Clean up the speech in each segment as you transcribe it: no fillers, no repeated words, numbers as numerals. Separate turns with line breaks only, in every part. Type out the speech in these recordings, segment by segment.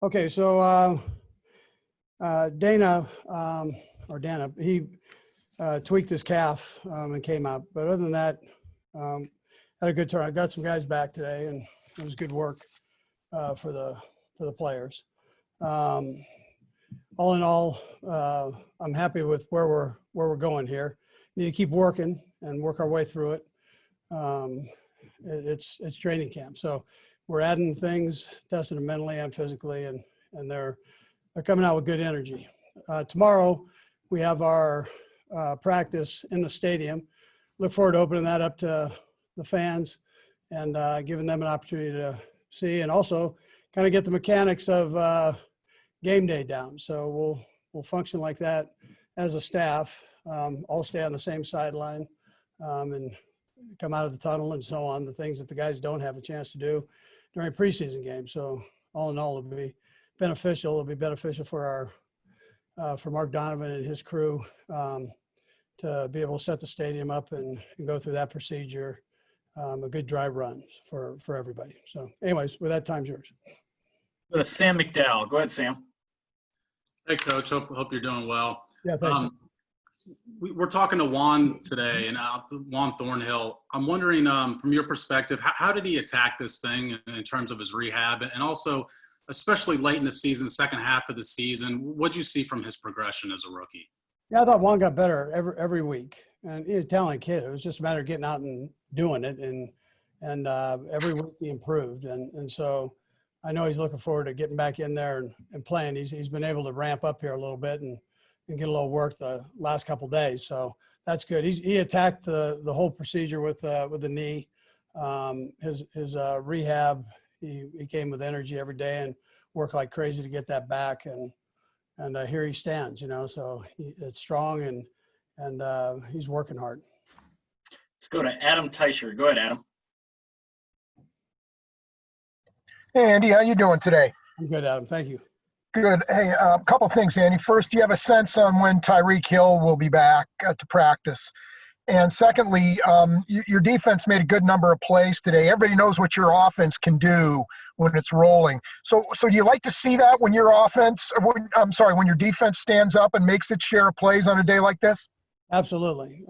Okay, so Dana, he tweaked his calf and came out. But other than that, had a good turn. I got some guys back today, and it was good work for the players. All in all, I'm happy with where we're going here. Need to keep working and work our way through it. It's training camp, so we're adding things, testing them mentally and physically, and they're coming out with good energy. Tomorrow we have our practice in the stadium. Look forward to opening that up to the fans and giving them an opportunity to see, and also kind of get the mechanics of game day down. So we'll function like that as a staff, all stay on the same sideline and come out of the tunnel and so on, the things that the guys don't have a chance to do during preseason games. So all in all, it'll be beneficial. It'll be beneficial for for Mark Donovan and his crew to be able to set the stadium up and go through that procedure, a good dry run for everybody. So anyways, with that, time's yours.
Sam McDowell. Go ahead, Sam.
Hey, Coach. Hope you're doing well.
Yeah, thanks.
We're talking to Juan today, and Juan Thornhill. I'm wondering, from your perspective, how did he attack this thing in terms of his rehab, and also, especially late in the season, second half of the season, what did you see from his progression as a rookie?
Yeah, I thought Juan got better every week, and he's a talented kid. It was just a matter of getting out and doing it, and every week he improved, and so I know he's looking forward to getting back in there and playing. He's been able to ramp up here a little bit and get a little work the last couple of days, so that's good. He attacked the whole procedure with the knee. His rehab, he came with energy every day and worked like crazy to get that back, and here he stands, so it's strong and he's working hard.
Let's go to Adam Teicher. Go ahead, Adam.
Hey, Andy, how you doing today?
I'm good, Adam. Thank you.
Good. Hey, a couple things, Andy. First, do you have a sense on when Tyreek Hill will be back to practice? And secondly, your defense made a good number of plays today. Everybody knows what your offense can do when it's rolling. So do you like to see that when your when your defense stands up and makes its share of plays on a day like this?
Absolutely.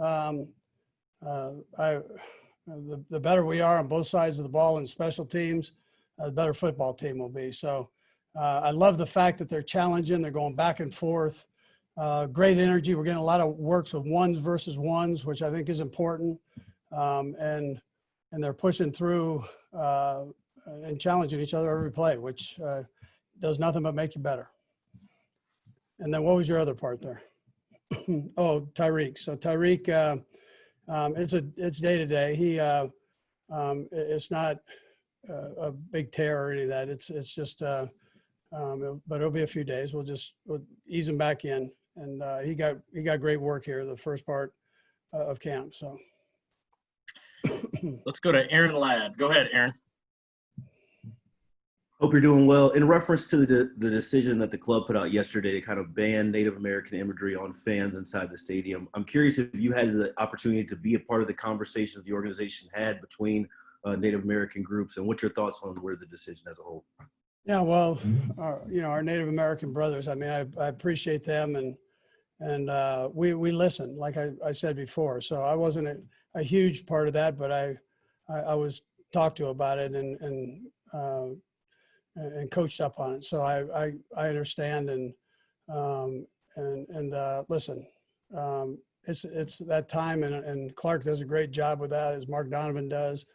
The better we are on both sides of the ball in special teams, the better football team will be. So I love the fact that they're challenging. They're going back and forth. Great energy. We're getting a lot of works with ones versus ones, which I think is important. And they're pushing through and challenging each other every play, which does nothing but make you better. And then what was your other part there? Oh, Tyreek. So Tyreek, it's day to day. It's not a big tear or any of that. It's just, but it'll be a few days. We'll ease him back in, and he got great work here the first part of camp. So
let's go to Aaron Ladd. Go ahead, Aaron.
Hope you're doing well. In reference to the decision that the club put out yesterday to kind of ban Native American imagery on fans inside the stadium, I'm curious if you had the opportunity to be a part of the conversations the organization had between Native American groups, and what's your thoughts on where the decision as a whole?
Yeah, well, our Native American brothers, I mean, I appreciate them, and we listen, like I said before. So I wasn't a huge part of that, but I was talked to about it and coached up on it. So I understand and listen. It's that time, and Clark does a great job with that, as Mark Donovan does,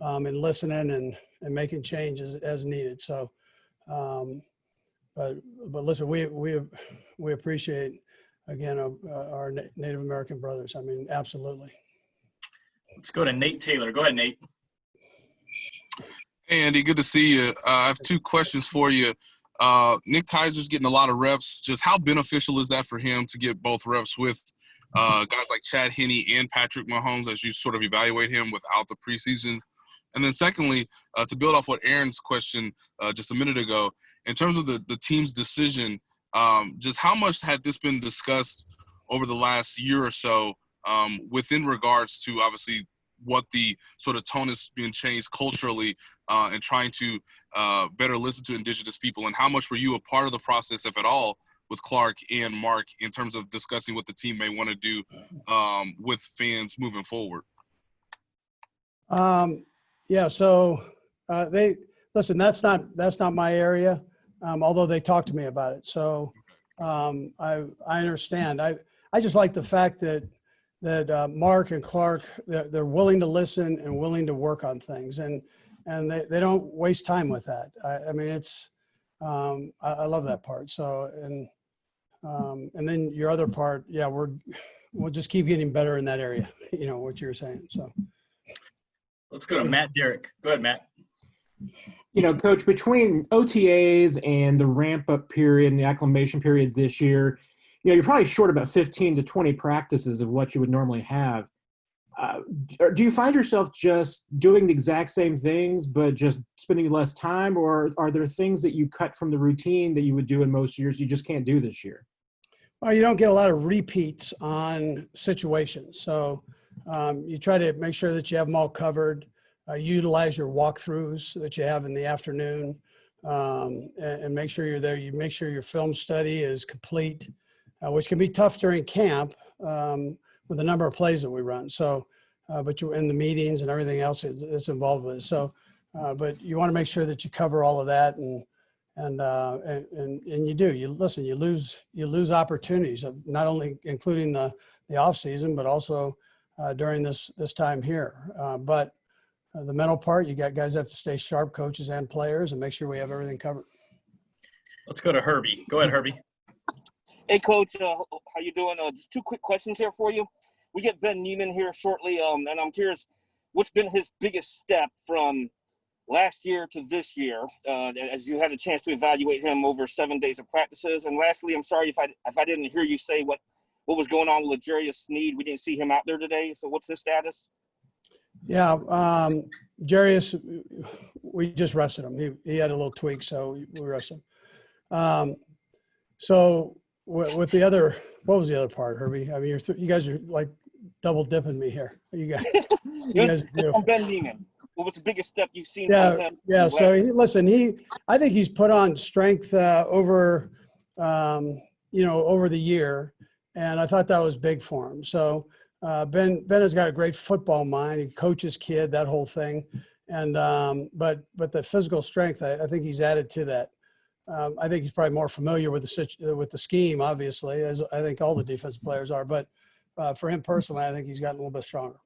in listening and making changes as needed. So, but listen, we appreciate again our Native American brothers. I mean, absolutely.
Let's go to Nate Taylor. Go ahead, Nate.
Hey, Andy, good to see you. I have two questions for you. Nick Keiser's getting a lot of reps. Just how beneficial is that for him to get both reps with guys like Chad Henne and Patrick Mahomes as you sort of evaluate him without the preseason? And then secondly, to build off what Aaron's question just a minute ago, in terms of the team's decision, just how much had this been discussed over the last year or so within regards to obviously what the sort of tone is being changed culturally and trying to better listen to Indigenous people? And how much were you a part of the process, if at all, with Clark and Mark in terms of discussing what the team may want to do with fans moving forward?
Yeah, so listen, that's not my area, although they talked to me about it. So I understand. I just like the fact that Mark and Clark, they're willing to listen and willing to work on things, and they don't waste time with that. I mean, it's I love that part. So and then your other part, yeah, we'll just keep getting better in that area. You know what you were saying. So
Let's go to Matt Derrick. Go ahead, Matt.
You know, Coach, between OTAs and the ramp-up period and the acclimation period this year, you know, you're probably short about 15 to 20 practices of what you would normally have. Do you find yourself just doing the exact same things but just spending less time, or are there things that you cut from the routine that you would do in most years you just can't do this year?
Well, you don't get a lot of repeats on situations. So you try to make sure that you have them all covered. Utilize your walkthroughs that you have in the afternoon, and make sure you're there. You make sure your film study is complete, which can be tough during camp with the number of plays that we run. So, but you're in the meetings and everything else that's involved with it. So, but you want to make sure that you cover all of that, and you do. You listen. You lose opportunities of not only including the off season, but also during this time here. But the mental part, you got guys that have to stay sharp, coaches and players, and make sure we have everything covered.
Let's go to Herbie. Go ahead, Herbie.
Hey, Coach. How you doing? Just two quick questions here for you. We get Ben Niemann here shortly, and I'm curious, what's been his biggest step from last year to this year, as you had a chance to evaluate him over 7 days of practices? And lastly, I'm sorry if I didn't hear you say what was going on with Jarius Sneed. We didn't see him out there today, so what's his status?
Yeah, Jarius, we just rested him. He had a little tweak, so we rested him. So with the other, what was the other part, Herbie? I mean, you guys are like double dipping me here. You guys are beautiful.
Ben Niemann. What was the biggest step you've seen?
Yeah,
from him?
yeah. So I think he's put on strength over the year, and I thought that was big for him. So Ben has got a great football mind. He coaches kid, that whole thing, and but the physical strength, I think he's added to that. I think he's probably more familiar with the scheme, obviously, as I think all the defensive players are. But for him personally, I think he's gotten a little bit stronger.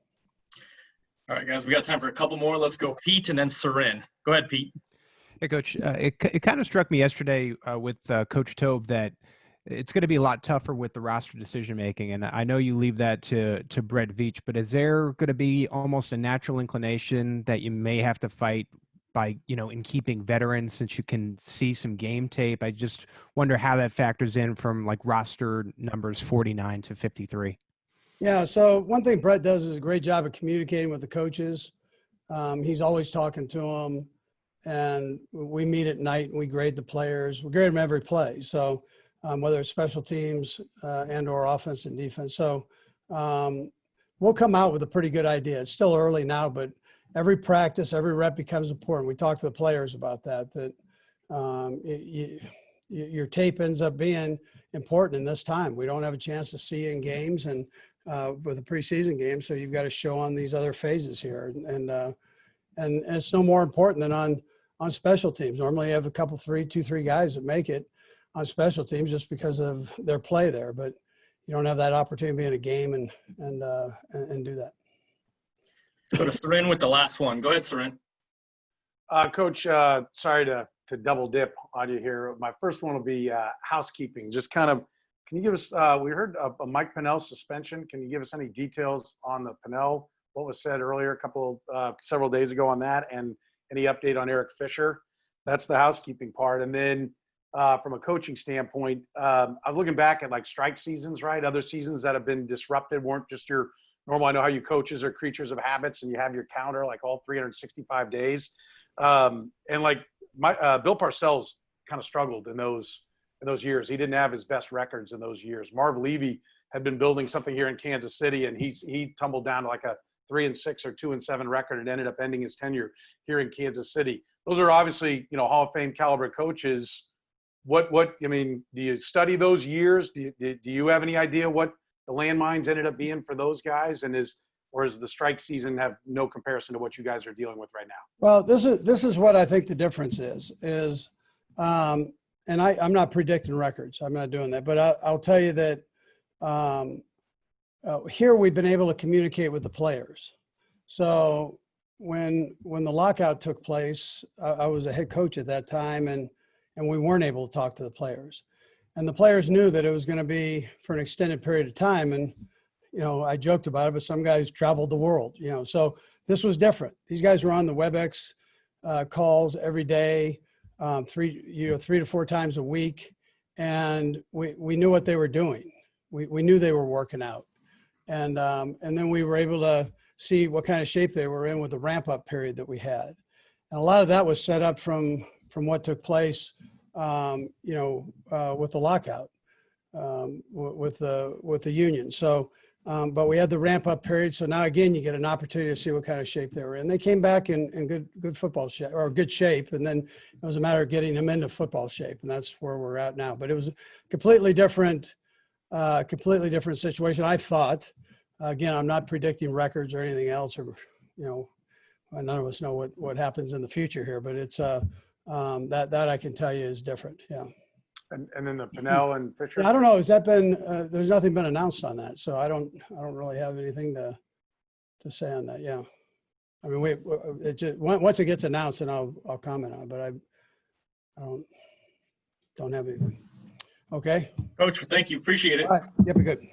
All right, guys, we got time for a couple more. Let's go Pete and then Seren. Go ahead, Pete.
Hey, Coach. It kind of struck me yesterday with Coach Tobe that it's going to be a lot tougher with the roster decision making, and I know you leave that to Brett Veach. But is there going to be almost a natural inclination that you may have to fight by, in keeping veterans, since you can see some game tape? I just wonder how that factors in from like roster numbers 49 to 53.
Yeah. So one thing Brett does is a great job of communicating with the coaches. He's always talking to them, and we meet at night and we grade the players. We grade them every play. So whether it's special teams and or offense and defense. So we'll come out with a pretty good idea. It's still early now, but every practice, every rep becomes important. We talk to the players about that your tape ends up being important in this time. We don't have a chance to see in games and with a preseason game, so you've got to show on these other phases here. And it's no more important than on special teams. Normally you have a couple, two, three guys that make it on special teams just because of their play there, but you don't have that opportunity to be in a game and do that.
Let's go to Seren with the last one. Go ahead, Seren.
Coach, sorry to double dip on you here. My first one will be housekeeping. Just kind of, can you give us, we heard a Mike Pannell suspension. Can you give us any details on the Pannell, what was said earlier several days ago on that, and any update on Eric Fisher? That's the housekeeping part. And then from a coaching standpoint, I was looking back at like strike seasons, right? Other seasons that have been disrupted weren't just your normal. I know how you coaches are creatures of habits and you have your counter like all 365 days. And like Bill Parcells kind of struggled in those years. He didn't have his best records in those years. Marv Levy had been building something here in Kansas City, and he tumbled down to like a 3-6 or 2-7 record and ended up ending his tenure here in Kansas City. Those are obviously, Hall of Fame caliber coaches. I mean, do you study those years? Do you have any idea what the landmines ended up being for those guys? Or does the strike season have no comparison to what you guys are dealing with right now?
Well, this is what I think the difference is, and I'm not predicting records. I'm not doing that, but I'll tell you that here we've been able to communicate with the players. So when the lockout took place, I was a head coach at that time, and we weren't able to talk to the players. And the players knew that it was going to be for an extended period of time. And, I joked about it, but some guys traveled the world, so this was different. These guys were on the WebEx calls every day, 3 to 4 times a week. And we knew what they were doing. We knew they were working out. And then we were able to see what kind of shape they were in with the ramp up period that we had. And a lot of that was set up from what took place, with the lockout, with the union. So, but we had the ramp up period. So now again, you get an opportunity to see what kind of shape they were in. They came back in good football shape, or good shape. And then it was a matter of getting them into football shape. And that's where we're at now. But it was a completely different situation. I thought, again, I'm not predicting records or anything else, or, none of us know what happens in the future here, but it's, that I can tell you is different. Yeah.
And then the Pannell and Fisher.
I don't know. Has that been? There's nothing been announced on that, so I don't really have anything to say on that. Yeah, I mean, once it gets announced, then I'll comment on it, but I don't have anything. Okay.
Coach, thank you. Appreciate it.
All right. Yep, good.